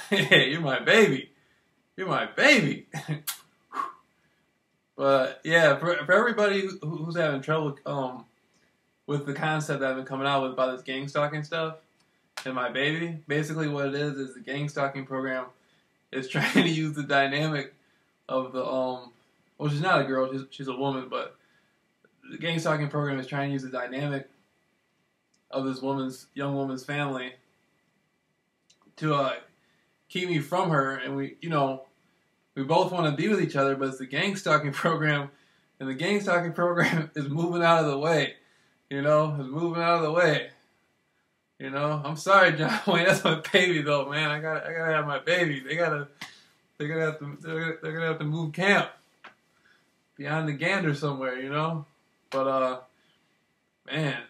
Hey, you're my baby. You're my baby. But yeah, for everybody who's having trouble with the concept that I've been coming out with about this gang stalking stuff and my baby, basically what it is the gang stalking program is trying to use the dynamic of the well, she's not a girl, she's a woman, but the gang stalking program is trying to use the dynamic of this young woman's family to keep me from her, and we both want to be with each other, but it's the gang stalking program, and the gang stalking program is moving out of the way. Is moving out of the way. I'm sorry, John Wayne. That's my baby, though, man. I gotta have my baby. They're gonna have to move camp beyond the gander somewhere, But man,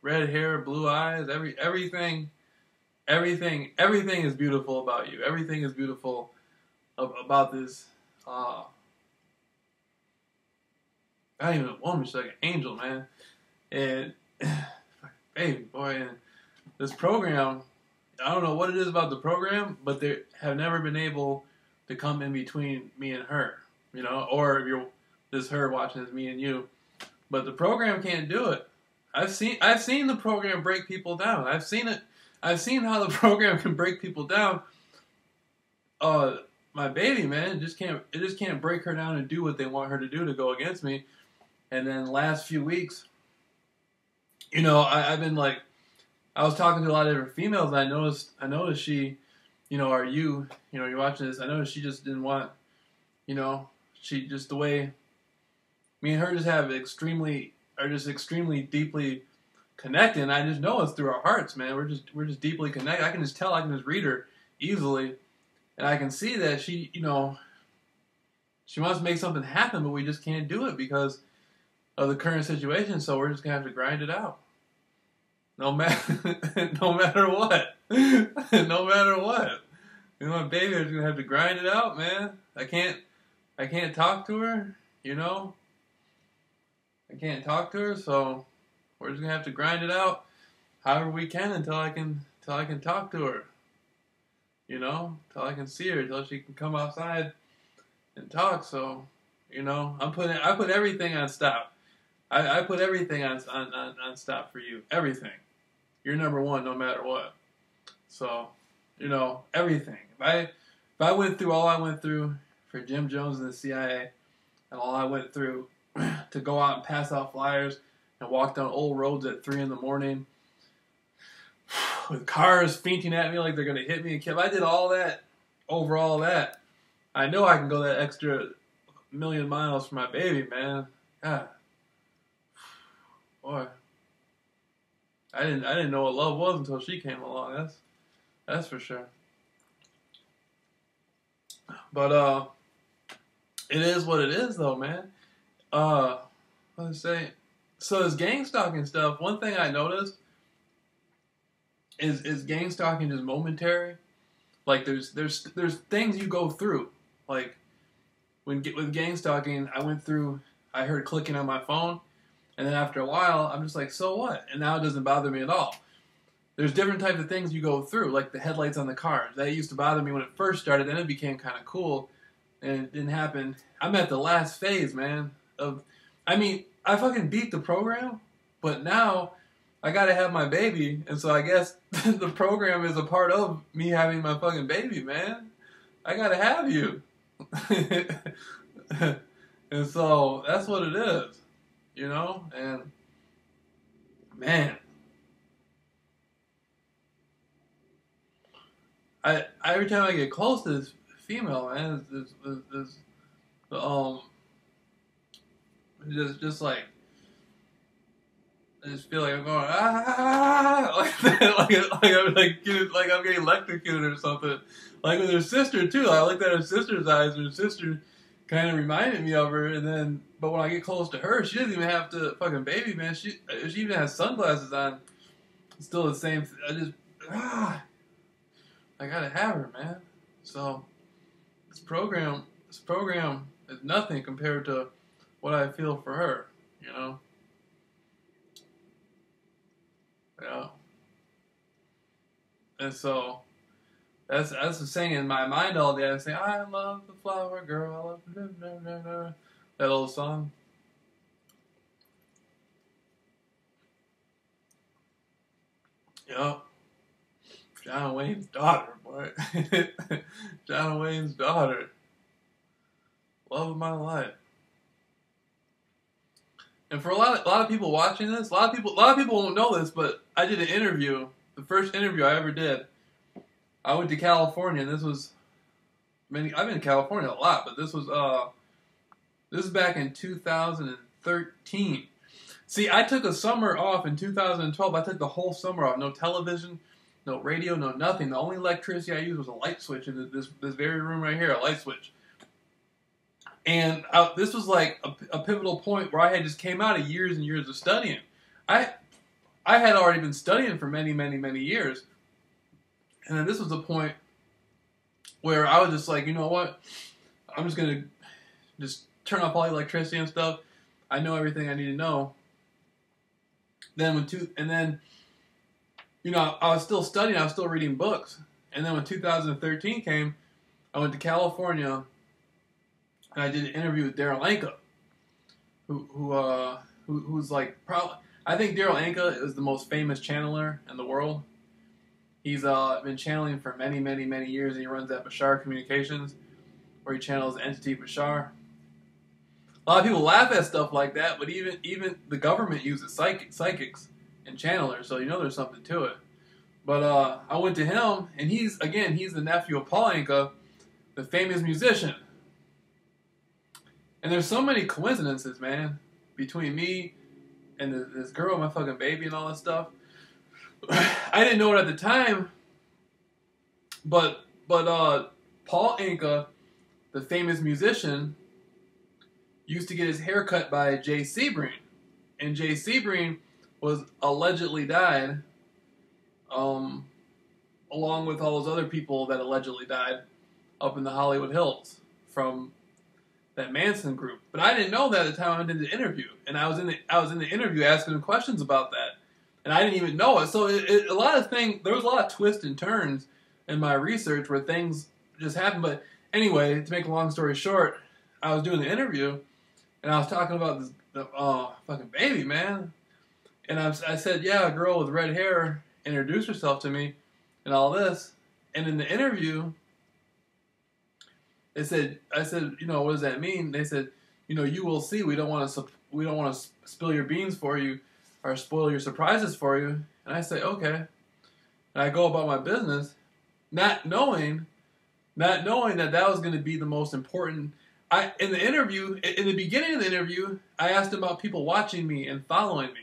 red hair, blue eyes, everything is beautiful about you. Everything is beautiful about this. Not even a woman, she's like an angel, man. And baby boy, and this program, I don't know what it is about the program, but they have never been able to come in between me and her, or if you're this her watching is me and you, but the program can't do it. I've seen the program break people down. I've seen it. I've seen how the program can break people down. My baby, man, it just can't break her down and do what they want her to do to go against me. And then last few weeks, I've been like, I was talking to a lot of different females, and I noticed she, you're watching this, I noticed she just didn't want, she just, the way me and her just extremely deeply connected, and I just know it's through our hearts, man. We're just deeply connected. I can just tell, I can just read her easily, and I can see that she wants to make something happen, but we just can't do it because of the current situation, so we're just gonna have to grind it out. No matter what. No matter what. My baby is gonna have to grind it out, man. I can't talk to her, I can't talk to her, so we're just gonna have to grind it out however we can until I can talk to her. Till I can see her, till she can come outside and talk. So, I put everything on stop. I put everything on stop for you. Everything. You're number one no matter what. So, everything. If I went through all I went through for Jim Jones and the CIA, and all I went through to go out and pass out flyers and walk down old roads at 3 a.m. with cars fainting at me like they're going to hit me and kill. If I did all that, over all that, I know I can go that extra million miles for my baby, man. God. Boy. I didn't know what love was until she came along. That's for sure. But it is what it is, though, man. Let's say, so this gang stalking stuff. One thing I noticed is gang stalking just momentary. Like there's things you go through. Like with gang stalking, I heard clicking on my phone, and then after a while, I'm just like, so what? And now it doesn't bother me at all. There's different types of things you go through, like the headlights on the cars. That used to bother me when it first started, then it became kind of cool, and it didn't happen. I'm at the last phase, man, I fucking beat the program, but now I gotta have my baby, and so I guess the program is a part of me having my fucking baby, man. I gotta have you. And so that's what it is, and man, every time I get close to this female, man, just like, I just feel like I'm going like I'm getting electrocuted or something. Like with her sister too. I looked at her sister's eyes, and her sister kind of reminded me of her. And then, but when I get close to her, she doesn't even have to fucking baby, man. She even has sunglasses on. It's still the same. I gotta have her, man. So this program is nothing compared to what I feel for her, Yeah. And so That's the saying in my mind all day. I say, I love the flower girl. I love that old song. Yup. John Wayne's daughter, boy. John Wayne's daughter. Love of my life. And for a lot of people watching this, a lot of people won't know this, but I did an interview. The first interview I ever did. I went to California, and this was I've been in California a lot, but this is back in 2013. See, I took a summer off in 2012. I took the whole summer off. No television, no radio, no nothing. The only electricity I used was a light switch in this very room right here, a light switch. And this was like a pivotal point where I had just came out of years and years of studying. I had already been studying for many, many, many years. And then this was a point where I was just like, you know what? I'm just going to just turn off all the electricity and stuff. I know everything I need to know. I was still studying. I was still reading books. And then when 2013 came, I went to California. And I did an interview with Daryl Anka, who's like probably. I think Daryl Anka is the most famous channeler in the world. He's been channeling for many, many, many years, and he runs at Bashar Communications, where he channels the entity Bashar. A lot of people laugh at stuff like that, but even the government uses psychics and channelers, so you know there's something to it. But I went to him, and he's the nephew of Paul Anka, the famous musician. And there's so many coincidences, man, between me and this girl, my fucking baby, and all that stuff. I didn't know it at the time, but Paul Anka, the famous musician, used to get his hair cut by Jay Sebring. And Jay Sebring was allegedly died, along with all those other people that allegedly died up in the Hollywood Hills from that Manson group. But I didn't know that at the time I did the interview. And I was in the interview asking him questions about that. And I didn't even know it. So there was a lot of twists and turns in my research where things just happened. But anyway, to make a long story short, I was doing the interview, and I was talking about this fucking baby, man. And I said, yeah, a girl with red hair introduced herself to me and all this. And in the interview, I said, you know, what does that mean? They said, you know, you will see. We don't want to spill your beans for you or spoil your surprises for you. And I say, okay. And I go about my business, not knowing that was going to be the most important. In the beginning of the interview, I asked about people watching me and following me.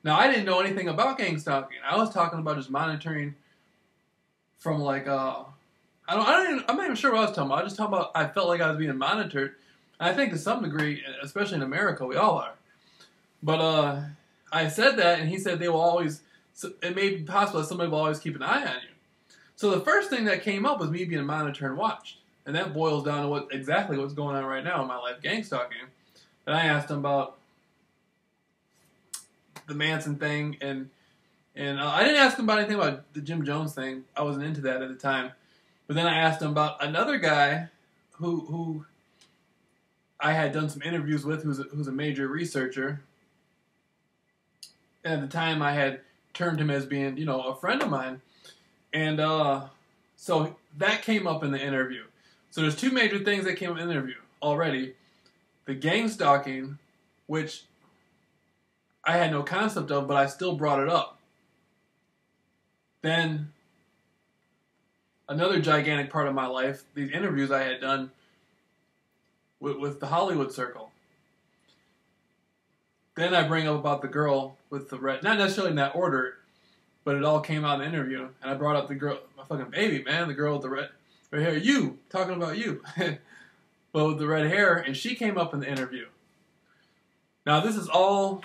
Now, I didn't know anything about gang stalking. I was talking about just monitoring from like, I'm not even sure what I was talking about. I was just talking about I felt like I was being monitored. And I think to some degree, especially in America, we all are. But I said that, and he said they will always, it may be possible that somebody will always keep an eye on you. So the first thing that came up was me being monitored and watched. And that boils down to exactly what's going on right now in my life, gang stalking. And I asked him about the Manson thing, and I didn't ask him about anything about the Jim Jones thing. I wasn't into that at the time. But then I asked him about another guy who I had done some interviews with, who's a major researcher. And at the time, I had termed him as being, you know, a friend of mine. And so that came up in the interview. So there's two major things that came up in the interview already. The gang stalking, which I had no concept of, but I still brought it up. Then another gigantic part of my life, these interviews I had done with the Hollywood circle. Then I bring up about the girl with the red, not necessarily in that order, but it all came out in the interview. And I brought up the girl, my fucking baby, man, the girl with the red hair, you, talking about you. But with the red hair, and she came up in the interview. Now this is all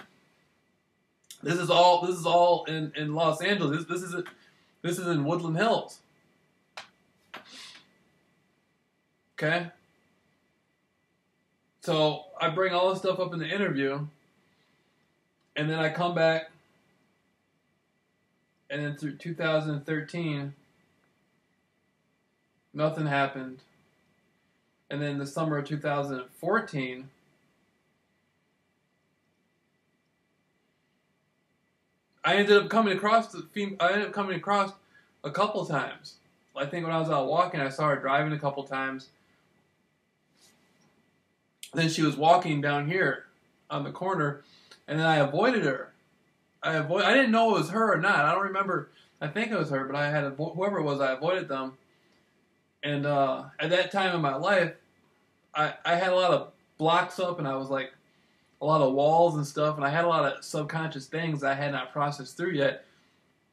in Los Angeles. This is in Woodland Hills. Okay? So I bring all this stuff up in the interview, and then I come back, and then through 2013, Nothing happened. And then the summer of 2014, I ended up coming across a couple times. I think when I was out walking, I saw her driving a couple times. Then she was walking down here on the corner, and then I avoided her. I didn't know it was her or not. I don't remember. I think it was her, but whoever it was, I avoided them. And at that time in my life, I had a lot of blocks up, and I was like a lot of walls and stuff, and I had a lot of subconscious things I had not processed through yet.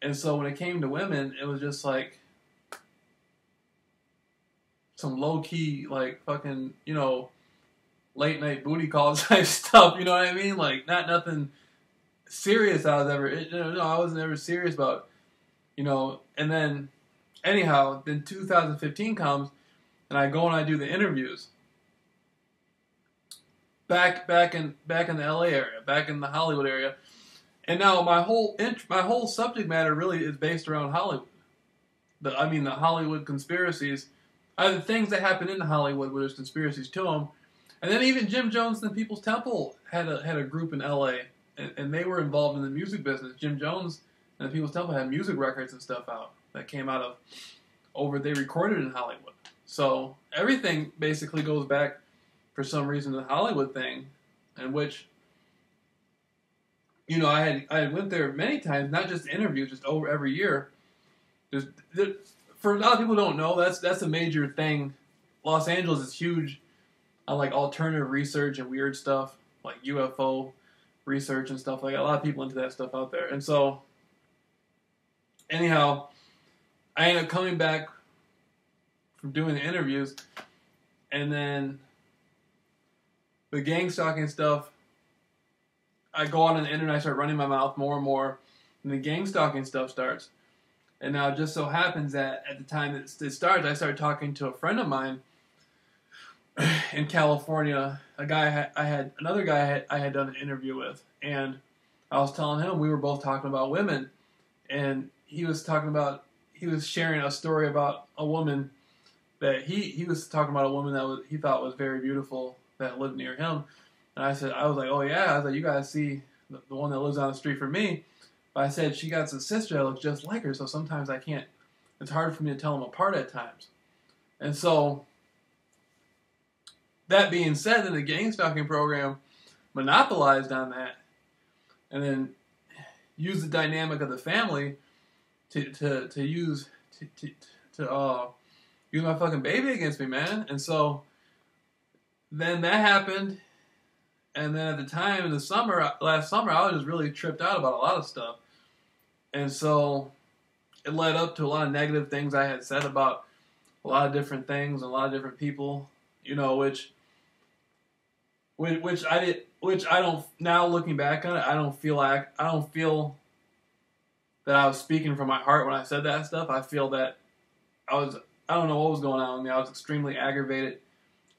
And so when it came to women, it was just like some low key, like fucking, late night booty call type stuff. You know what I mean? Like nothing serious. I wasn't ever serious about. And then anyhow, then 2015 comes, and I go and I do the interviews. Back in the LA area, back in the Hollywood area, and now my whole subject matter really is based around Hollywood. The Hollywood conspiracies, the things that happen in Hollywood where there's conspiracies to them, and then even Jim Jones and the People's Temple had a group in LA, and they were involved in the music business. Jim Jones and the People's Temple had music records and stuff out that came out of they recorded in Hollywood. So everything basically goes back, for some reason, to the Hollywood thing, in which, I had went there many times, not just interviews, just over every year. For a lot of people who don't know, that's a major thing. Los Angeles is huge on like alternative research and weird stuff, like UFO research and stuff like that. A lot of people into that stuff out there. And so, anyhow, I ended up coming back from doing the interviews, and then the gang stalking stuff, I go on the internet, I start running my mouth more and more, and the gang stalking stuff starts. And now it just so happens that at the time it starts, I started talking to a friend of mine in California, another guy I had done an interview with, and I was telling him, we were both talking about women, and he was sharing a story about a woman that he was talking about, a woman that he thought was very beautiful that lived near him. And I was like, oh yeah, I was like, you guys see the one that lives down the street from me. But I said, she got a sister that looks just like her, so sometimes it's hard for me to tell them apart at times. And so, that being said, then the gang stalking program monopolized on that, and then used the dynamic of the family to use my fucking baby against me, man. And so then that happened, and then at the time in the last summer, I was just really tripped out about a lot of stuff. And so it led up to a lot of negative things I had said about a lot of different things, and a lot of different people, which I don't, now looking back on it, I don't feel that I was speaking from my heart when I said that stuff. I feel that I don't know what was going on with me. I was extremely aggravated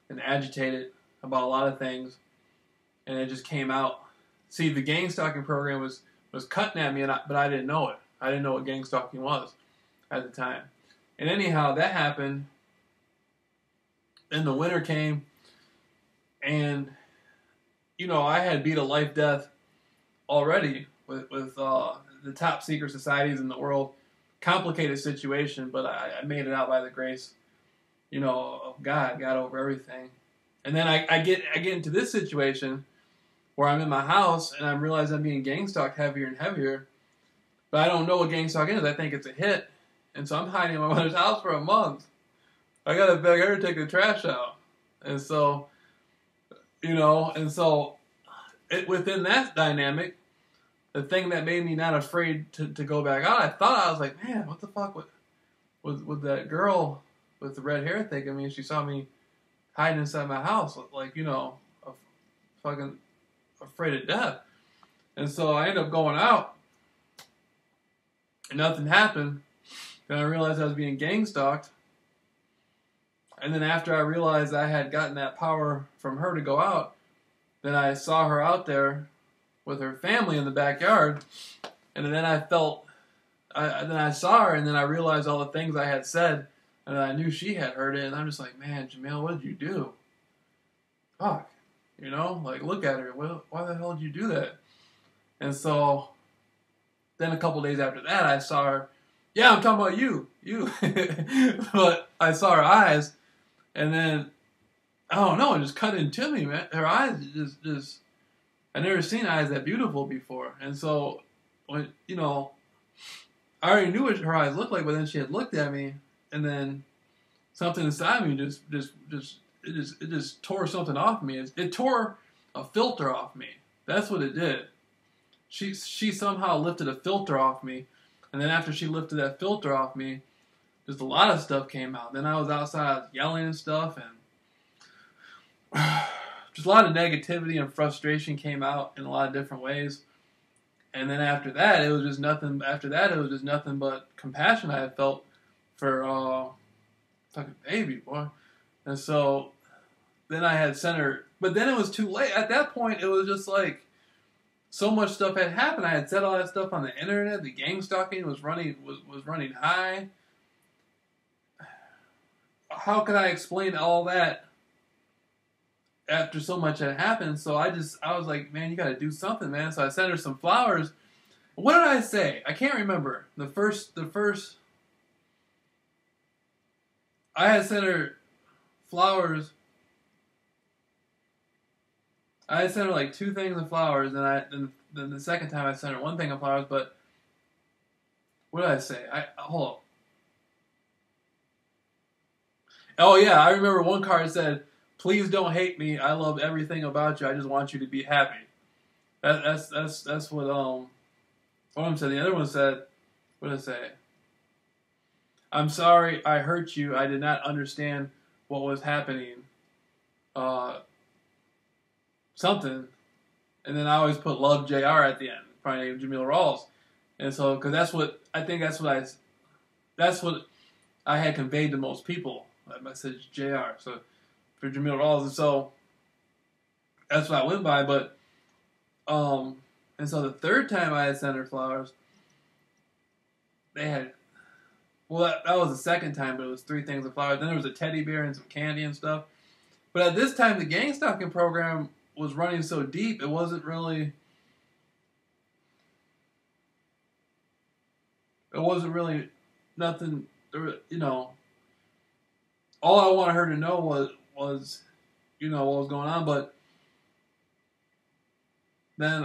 and agitated about a lot of things, and it just came out. See, the gang stalking program was cutting at me, but I didn't know it. I didn't know what gang stalking was at the time. And anyhow, that happened. Then the winter came, and I had beat a life death already with the top secret societies in the world. Complicated situation, but I made it out by the grace, of God. Got over everything. And then I get into this situation where I'm in my house and I realize I'm being gang stalked heavier and heavier, but I don't know what gang stalking is. I think it's a hit, and so I'm hiding in my mother's house for a month. I gotta beg her to take the trash out, and so, within that dynamic, the thing that made me not afraid to go back out, I was like, man, what the fuck with that girl with the red hair think? I mean, she saw me hiding inside my house, like, fucking afraid of death. And so I ended up going out, and nothing happened. Then I realized I was being gang stalked. And then after I realized I had gotten that power from her to go out, then I saw her out there with her family in the backyard, and then I saw her, and then I realized all the things I had said And I knew she had heard it, and I'm just like, man, Jameel, what did you do? Fuck. You know, like, look at her. Well, why the hell did you do that? And so, then a couple days after that, I saw her. Yeah, I'm talking about you. But I saw her eyes, and then, I don't know, it just cut into me, man. Her eyes just, I've never seen eyes that beautiful before. And so, when, you know, I already knew what her eyes looked like, but then she had looked at me, and then something inside me just tore something off me. It tore a filter off me. That's what it did. She somehow lifted a filter off me, and then after she lifted that filter off me, just a lot of stuff came out. Then I was outside yelling and stuff, and just a lot of negativity and frustration came out in a lot of different ways. And then after that, it was just nothing. After that, it was just nothing but compassion I had felt for fucking baby, boy. And so then I had sent her, but then it was too late. At that point, it was just like so much stuff had happened. I had said all that stuff on the internet. The gang stalking was running high. How could I explain all that after so much had happened? So I was like, man, you got to do something, man. So I sent her some flowers. What did I say? I can't remember. The first. I had sent her flowers. I had sent her like 2 things of flowers, and then the second time I sent her 1 thing of flowers. But what did I say? Hold up. Oh yeah, I remember one card said, "Please don't hate me. I love everything about you. I just want you to be happy." That's what one of them said. The other one said, what did it say? "I'm sorry I hurt you. I did not understand what was happening." Something. And then I always put "Love JR" at the end. Probably named JAMEEL RAWLS. And so, because that's what I had conveyed to most people. That message JR. So, for JAMEEL RAWLS. And so, that's what I went by. But, and so the third time I had sent her flowers, they had, well, that was the second time, but it was 3 things of flowers. Then there was a teddy bear and some candy and stuff. But at this time, the gang stalking program was running so deep, it wasn't really nothing, you know. All I wanted her to know was you know, what was going on. But then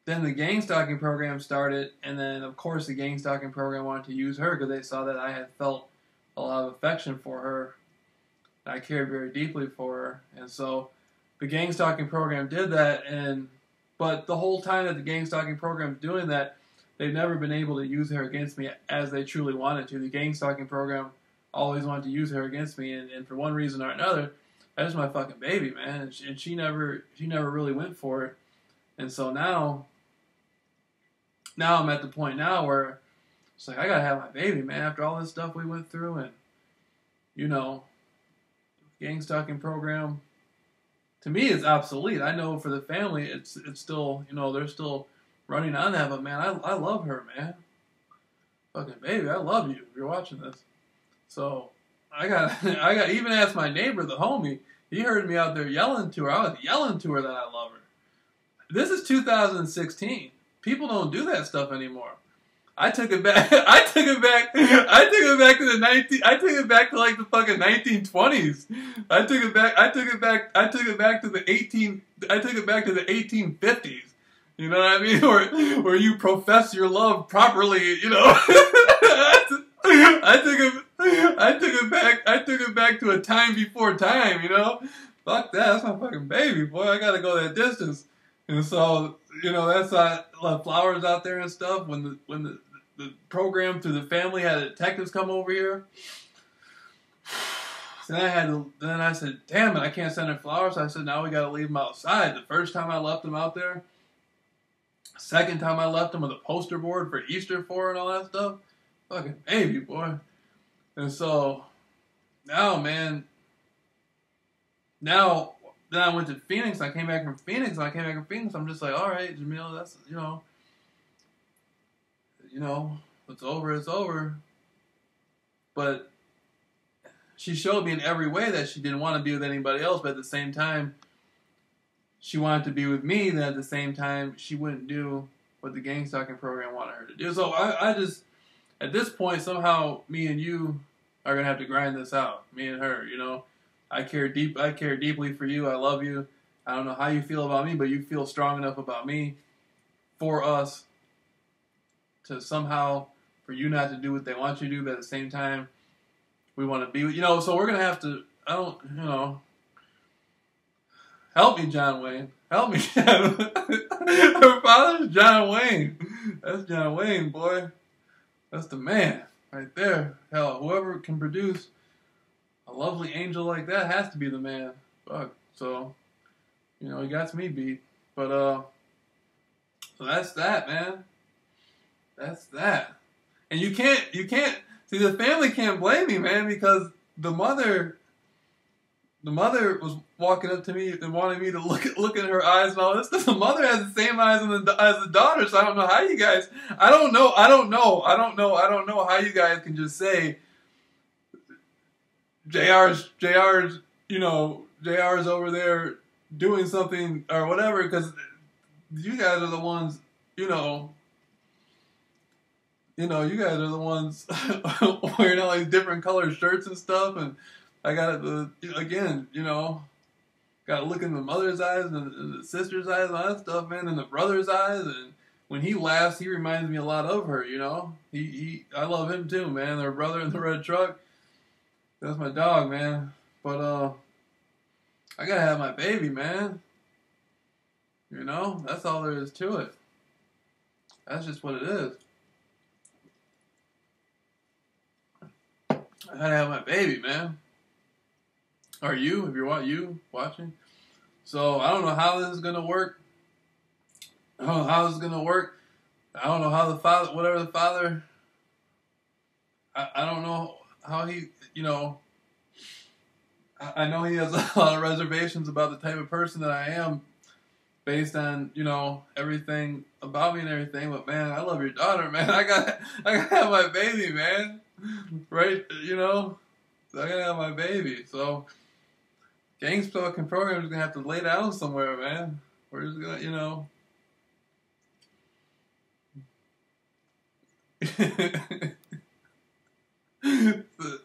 the gang stalking program started, and then of course the gang stalking program wanted to use her because they saw that I had felt a lot of affection for her. I cared very deeply for her, and so the gang stalking program did that. But the whole time that the gang stalking program is doing that, they've never been able to use her against me as they truly wanted to. The gang stalking program always wanted to use her against me, and for one reason or another, that's my fucking baby, man. And she never really went for it. And so now I'm at the point now where it's like I gotta have my baby, man. After all this stuff we went through, and you know, gang stalking program to me is obsolete. I know for the family, it's still, you know, they're still running on that. But man, I love her, man. Fucking baby, I love you. If you're watching this, so I got even asked my neighbor, the homie. He heard me out there yelling to her. I was yelling to her that I love her. This is 2016. People don't do that stuff anymore. I took it back. I took it back to like the fucking 1920s. I took it back to the 1850s. You know what I mean? Where you profess your love properly, you know. I took it back to a time before time, you know? Fuck that, that's my fucking baby, boy. I gotta go that distance. And so, you know, that's why I left flowers out there and stuff. When the program through the family had detectives come over here, so then I said, damn it, I can't send her flowers. So I said, now we gotta leave them outside. The first time I left them out there, second time I left them with a poster board for Easter for and all that stuff. Fucking baby, boy. And so, now, man, then I went to Phoenix. I came back from Phoenix. I'm just like, all right, Jameel, that's, you know, it's over, it's over. But she showed me in every way that she didn't want to be with anybody else, but at the same time, she wanted to be with me, then at the same time, she wouldn't do what the gang stalking program wanted her to do. So I just, at this point, somehow, me and you are going to have to grind this out. Me and her, you know. I care deeply for you. I love you. I don't know how you feel about me, but you feel strong enough about me for us to somehow, for you not to do what they want you to do, but at the same time, we want to be with, you know, so we're going to have to, help me, John Wayne. Help me, John. Her father's John Wayne. That's John Wayne, boy. That's the man right there. Hell, whoever can produce a lovely angel like that has to be the man. Fuck. So, you know, he got me beat. But, so that's that, man. That's that. And you can't, see, the family can't blame me, man, because the mother was walking up to me and wanted me to look in her eyes and all this stuff. The mother has the same eyes as the daughter, so I don't know how you guys, I don't know how you guys can just say, JR's, you know, JR's over there doing something or whatever, because you guys are the ones, you guys are the ones wearing all these different colored shirts and stuff, and I got again, got to look in the mother's eyes and the sister's eyes and all that stuff, man, and the brother's eyes, and when he laughs, he reminds me a lot of her, you know? I love him too, man, their brother in the red truck. That's my dog, man. But, I gotta have my baby, man. You know? That's all there is to it. That's just what it is. I gotta have my baby, man. Are you? If you're watching. So, I don't know how this is gonna work. I don't know how this is gonna work. I don't know how the father, I don't know how he, I know he has a lot of reservations about the type of person that I am based on, everything about me and everything, but man, I love your daughter, man. I gotta have my baby, man. Right? I gotta have my baby. So, gang stalking program is gonna have to lay down somewhere, man. We're just gonna,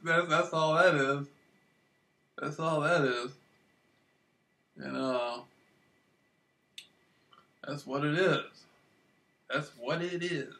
that's all that is. That's all that is. That's what it is. That's what it is.